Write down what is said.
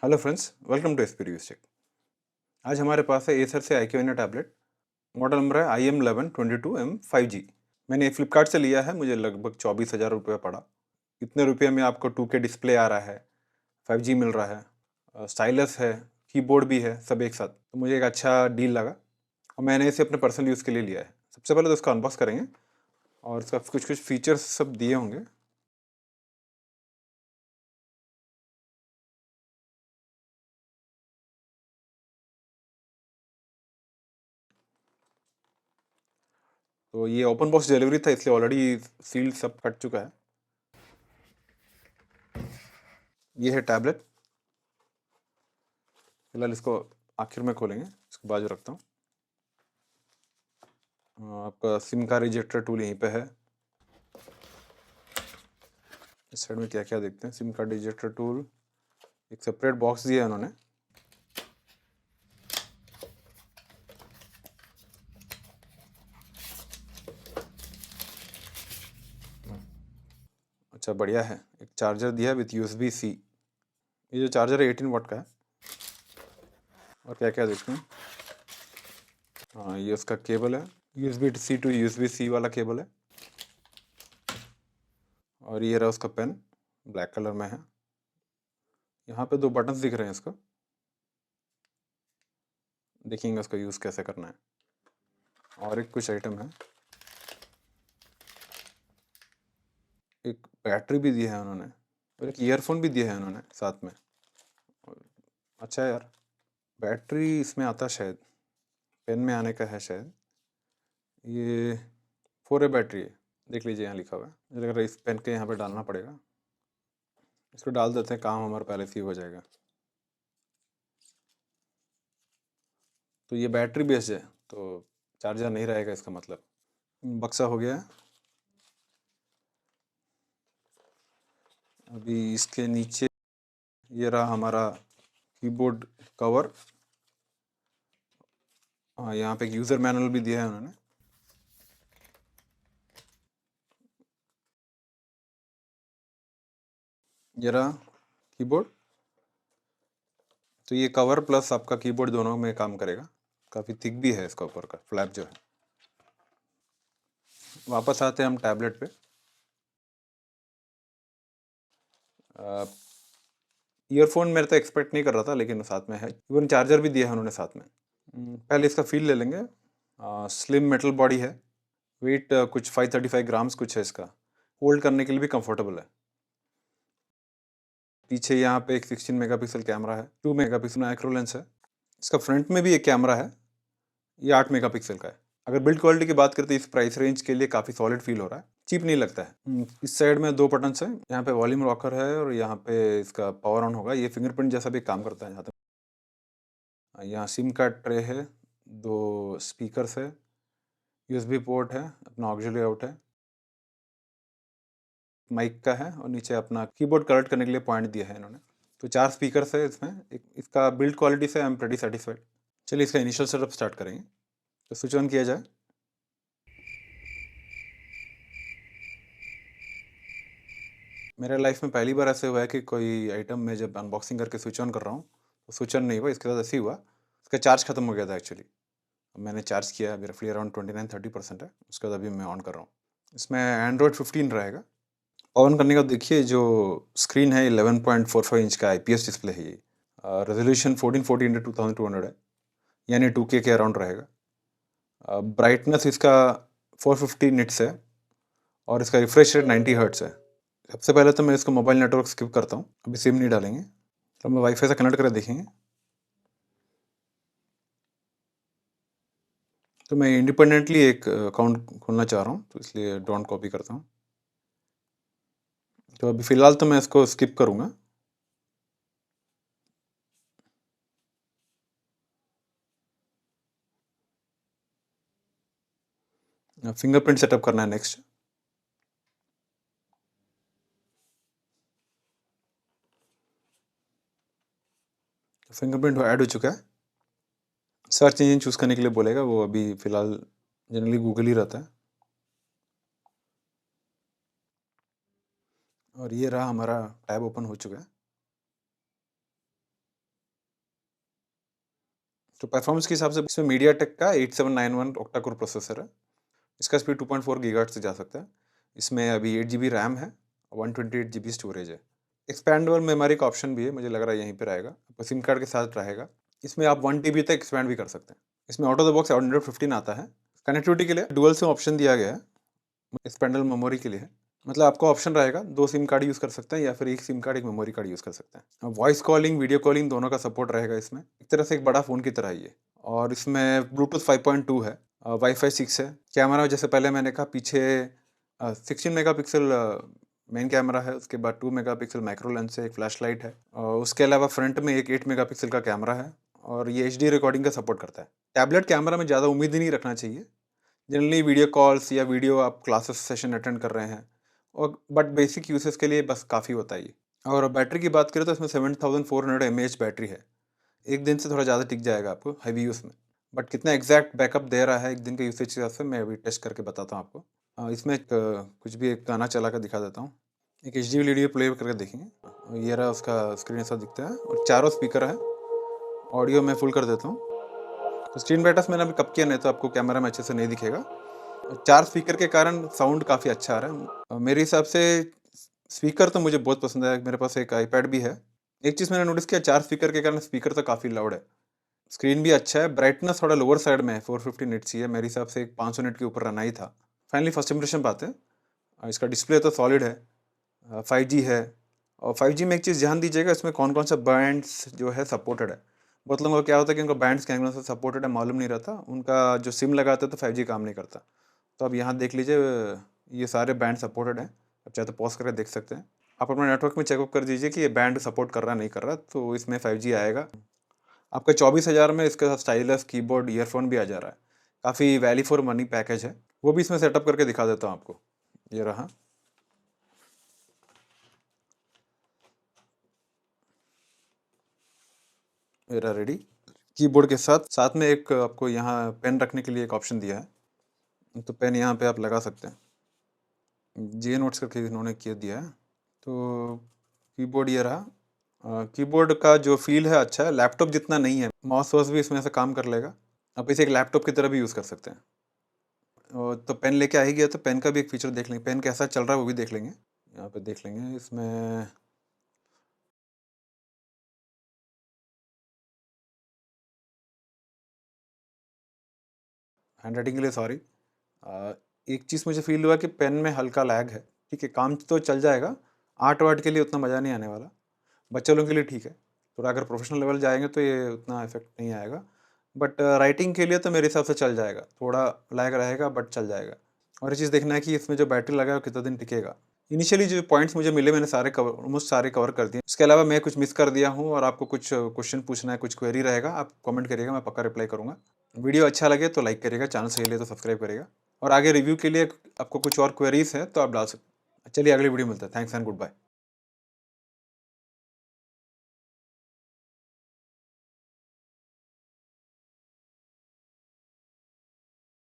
Hello friends, welcome to SP reviews tech. आज हमारे पास है एसर से IQNA टैबलेट। मॉडल नंबर है IM1122M5G। मैंने फ्लिपकार्ट से लिया है, मुझे लगभग 24,000 रुपये पड़ा। इतने रुपये में आपको 2K डिस्प्ले आ रहा है, 5G मिल रहा है, स्टाइलस है, कीबोर्ड भी है, सब एक साथ। तो मुझे एक अच्छा डील लगा और मैंने इसे अपने पर्सनल यूज़ के लिए लिया है। सबसे पहले तो इसका अनबॉक्स करेंगे और इसका कुछ कुछ फीचर्स सब दिए होंगे। तो ये ओपन बॉक्स डिलीवरी था, इसलिए ऑलरेडी सील सब कट चुका है। ये है टैबलेट। फिलहाल इसको आखिर में खोलेंगे, इसको बाजू रखता हूँ। आपका सिम का रिजेक्टर टूल यहीं पे है। इस साइड में क्या क्या देखते हैं। सिम कार्ड रिजेक्टर टूल, एक सेपरेट बॉक्स दिया है उन्होंने। अच्छा बढ़िया है। एक चार्जर दिया है विथ USB-C। ये जो चार्जर है 18 वाट का है। और क्या क्या देखते हैं। हाँ, ये उसका केबल है, USB-C टू USB-C वाला केबल है। और ये रहा उसका पेन, ब्लैक कलर में है। यहाँ पे दो बटन्स दिख रहे हैं इसको, देखेंगे उसका यूज़ कैसे करना है। और एक कुछ आइटम है, एक बैटरी भी दिया है उन्होंने और एक ईयरफोन भी दिया है उन्होंने साथ में। अच्छा है यार। बैटरी इसमें आता शायद, पेन में आने का है शायद। ये 4A बैटरी है, देख लीजिए यहाँ लिखा हुआ है। मुझे लग रहा है इस पेन के यहाँ पे डालना पड़ेगा। इसको डाल देते हैं, काम हमारा पहले से ही हो जाएगा। तो ये बैटरी बेस्ड है, तो चार्जर नहीं रहेगा इसका मतलब। बक्सा हो गया है। अभी इसके नीचे ये रहा हमारा कीबोर्ड कवर। हाँ, यहाँ पे एक यूज़र मैनुअल भी दिया है उन्होंने। ये रहा कीबोर्ड। तो ये कवर प्लस आपका कीबोर्ड दोनों में काम करेगा। काफ़ी थिक भी है इसका ऊपर का फ्लैप जो है। वापस आते हैं हम टैबलेट पे। ईयरफोन मेरे तो एक्सपेक्ट नहीं कर रहा था, लेकिन साथ में है। इवन चार्जर भी दिया है उन्होंने साथ में। पहले इसका फील ले लेंगे। स्लिम मेटल बॉडी है। वेट कुछ 535 ग्राम्स कुछ है इसका। होल्ड करने के लिए भी कंफर्टेबल है। पीछे यहाँ पे एक 16 मेगापिक्सल कैमरा है, 2 मेगापिक्सल माइक्रो लेंस है। इसका फ्रंट में भी एक कैमरा है, ये 8 मेगापिक्सल का है। अगर बिल्ड क्वालिटी की बात करते हैं, इस प्राइस रेंज के लिए काफ़ी सॉलिड फील हो रहा है, चीप नहीं लगता है। इस साइड में दो बटन्स हैं, यहाँ पे वॉल्यूम रॉकर है और यहाँ पे इसका पावर ऑन होगा। ये फिंगरप्रिंट जैसा भी काम करता है जहाँ तक। यहाँ सिम कार्ड ट्रे है, दो स्पीकर्स है, USB पोर्ट है, अपना ऑक्सिलरी आउट है, माइक का है और नीचे अपना कीबोर्ड कनेक्ट करने के लिए पॉइंट दिया है इन्होंने। तो 4 स्पीकर्स है इसमें। इसका बिल्ड क्वालिटी से आई एम प्रेटी सेटिस्फाइड। चलिए इसका इनिशियल सेटअप स्टार्ट करेंगे। तो स्विच ऑन किया जाए। मेरे लाइफ में पहली बार ऐसे हुआ है कि कोई आइटम में जब अनबॉक्सिंग करके स्विच ऑन कर रहा हूँ तो स्विच ऑन नहीं हुआ। इसके साथ ऐसे ही हुआ, इसका चार्ज खत्म हो गया था एक्चुअली। मैंने चार्ज किया, अभी रफली अराउंड 29-30% है। उसके बाद अभी मैं ऑन कर रहा हूँ। इसमें एंड्रॉयड 15 रहेगा। ऑन करने का देखिए, जो स्क्रीन है 11.45 इंच का IPS डिस्प्ले है। ये रेजोल्यूशन 1440x2200 है, यानी 2K के अराउंड रहेगा। ब्राइटनेस इसका 450 निट्स है और इसका रिफ्रेश रेट 90 हर्ट्स है। सबसे पहले तो मैं इसको मोबाइल नेटवर्क स्किप करता हूँ, अभी सिम नहीं डालेंगे। तो हम वाईफाई से कनेक्ट कर देखेंगे। तो मैं इंडिपेंडेंटली एक अकाउंट खोलना चाह रहा हूँ, तो इसलिए डोंट कॉपी करता हूँ। तो अभी फ़िलहाल तो मैं इसको स्किप करूँगा। फिंगरप्रिंट सेटअप करना है नेक्स्ट। फिंगरप्रिंट ऐड हो चुका है। सर्च इंजन चूज़ करने के लिए बोलेगा, वो अभी फ़िलहाल जनरली गूगल ही रहता है। और ये रहा हमारा टैब ओपन हो चुका है। तो परफॉर्मेंस के हिसाब से इसमें मीडियाटेक का 8791 ऑक्टा कोर प्रोसेसर है। इसका स्पीड 2.4 गीगाहर्ट्ज़ से जा सकता है। इसमें अभी 8 जीबी रैम है, 128 जीबी स्टोरेज है। एक्सपैंडेबल मेमोरी का ऑप्शन भी है, मुझे लग रहा है यहीं पे रहेगा। आपका सिम कार्ड के साथ रहेगा। इसमें आप 1 टीबी तक एक्सपैंड भी कर सकते हैं। इसमें ऑटो द बॉक्स एंड्रॉइड 15 आता है। कनेक्टिविटी के लिए डुअल सिम ऑप्शन दिया गया है, एक्सपेंडेबल मेमोरी के लिए है। मतलब आपको ऑप्शन रहेगा 2 सिम कार्ड यूज़ कर सकते हैं या फिर 1 SIM card, 1 memory card use कर सकते हैं। वॉइस कॉलिंग, वीडियो कॉलिंग दोनों का सपोर्ट रहेगा इसमें। एक तरह से एक बड़ा फ़ोन की तरह ही है। और इसमें ब्लूटूथ 5.2 है, वाईफाई 6 है। कैमरा जैसे पहले मैंने कहा पीछे 16 मेगापिक्सल मेन कैमरा है, उसके बाद 2 मेगापिक्सल माइक्रो लेंस है, एक फ्लैशलाइट है। उसके अलावा फ्रंट में एक 8 मेगापिक्सल का कैमरा है और ये एचडी रिकॉर्डिंग का सपोर्ट करता है। टैबलेट कैमरा में ज़्यादा उम्मीद ही नहीं रखना चाहिए। जनरली वीडियो कॉल्स या वीडियो आप क्लासेस सेशन अटेंड कर रहे हैं और बट बेसिक यूसेस के लिए बस काफ़ी होता है ये। और बैटरी की बात करें तो इसमें 7400 mAh बैटरी है। एक दिन से थोड़ा ज़्यादा टिक जाएगा आपको हैवी यूज़ में, बट कितना एग्जैक्ट बैकअप दे रहा है एक दिन के यूसेज के हिसाब से मैं अभी टेस्ट करके बताता हूँ आपको। इसमें कुछ भी एक गाना चला कर दिखा देता हूँ। एक एच डी वीडियो प्ले करके देखेंगे। ये रहा, उसका स्क्रीन ऐसा दिखता है और चारों स्पीकर है। ऑडियो मैं फुल कर देता हूँ। तो स्क्रीन ब्राइटनेस मैंने अभी कब किया, नहीं तो आपको कैमरा में अच्छे से नहीं दिखेगा। 4 स्पीकर के कारण साउंड काफ़ी अच्छा आ रहा है। मेरे हिसाब से स्पीकर तो मुझे बहुत पसंद है। मेरे पास एक आईपैड भी है। एक चीज़ मैंने नोटिस किया, 4 स्पीकर के कारण स्पीकर तो काफ़ी लाउड है। स्क्रीन भी अच्छा है। ब्राइटनेस थोड़ा लोअर साइड में है, 450 निट्स ही है। मेरे हिसाब से 500 निट के ऊपर रहना ही था। फाइनली फर्स्ट इंप्रेशन बात है, इसका डिस्प्ले तो सॉलिड है, 5G है। और 5G में एक चीज़ ध्यान दीजिएगा, इसमें कौन कौन सा बैंड्स जो है सपोर्टेड है। बहुत लोगों को क्या होता है कि उनका बैंड्स के एंगल से सपोर्टेड है मालूम नहीं रहता, उनका जो सिम लगाते हैं तो 5G काम नहीं करता। तो अब यहाँ देख लीजिए, ये सारे बैंड सपोर्टेड हैं। आप चाहे तो पॉज करके देख सकते हैं। आप अपने नेटवर्क में चेकअप कर दीजिए कि ये बैंड सपोर्ट कर रहा नहीं कर रहा, तो इसमें 5G आएगा। आपका 24,000 में इसके साथ स्टाइलस, कीबोर्ड, ईयरफोन भी आ जा रहा है। काफ़ी वैल्यू फॉर मनी पैकेज है। वो भी इसमें सेटअप करके दिखा देता हूँ आपको। ये रहा, मेरा रेडी कीबोर्ड के साथ। साथ में एक आपको यहाँ पेन रखने के लिए एक ऑप्शन दिया है, तो पेन यहाँ पे आप लगा सकते हैं। जे नोट्स करके इन्होंने किया दिया है। तो कीबोर्ड ये रहा। कीबोर्ड का जो फील है अच्छा है, लैपटॉप जितना नहीं है। माउस वाउस भी इसमें से काम कर लेगा। आप इसे एक लैपटॉप की तरह भी यूज़ कर सकते हैं। तो पेन लेके आ ही गया तो पेन का भी एक फीचर देख लेंगे, पेन कैसा चल रहा है वो भी देख लेंगे। यहाँ पे देख लेंगे इसमें। हैंड राइटिंग के लिए सॉरी। एक चीज़ मुझे फील हुआ कि पेन में हल्का लैग है। ठीक है, काम तो चल जाएगा, आर्ट वार्ट के लिए उतना मज़ा नहीं आने वाला। बच्चे लोगों के लिए ठीक है, थोड़ा अगर प्रोफेशनल लेवल जाएंगे तो ये उतना इफेक्ट नहीं आएगा। बट राइटिंग के लिए तो मेरे हिसाब से चल जाएगा, थोड़ा लैग रहेगा बट चल जाएगा। और ये चीज़ देखना है कि इसमें जो बैटरी लगा है वो कितना दिन टिकेगा। इनिशियली जो पॉइंट्स मुझे मिले मैंने सारे कवर, ऑलमोस्ट सारे कवर कर दिए। इसके अलावा मैं कुछ मिस कर दिया हूँ और आपको कुछ क्वेश्चन पूछना है, कुछ क्वेरी रहेगा, आप कमेंट करिएगा, मैं पक्का रिप्लाई करूँगा। वीडियो अच्छा लगे तो लाइक करिएगा, चैनल सही लगे तो सब्सक्राइब करिएगा। और आगे रिव्यू के लिए आपको कुछ और क्वेरीज है तो आप डाल सकते हैं। चलिए अगली वीडियो मिलता है। Thanks and good bye.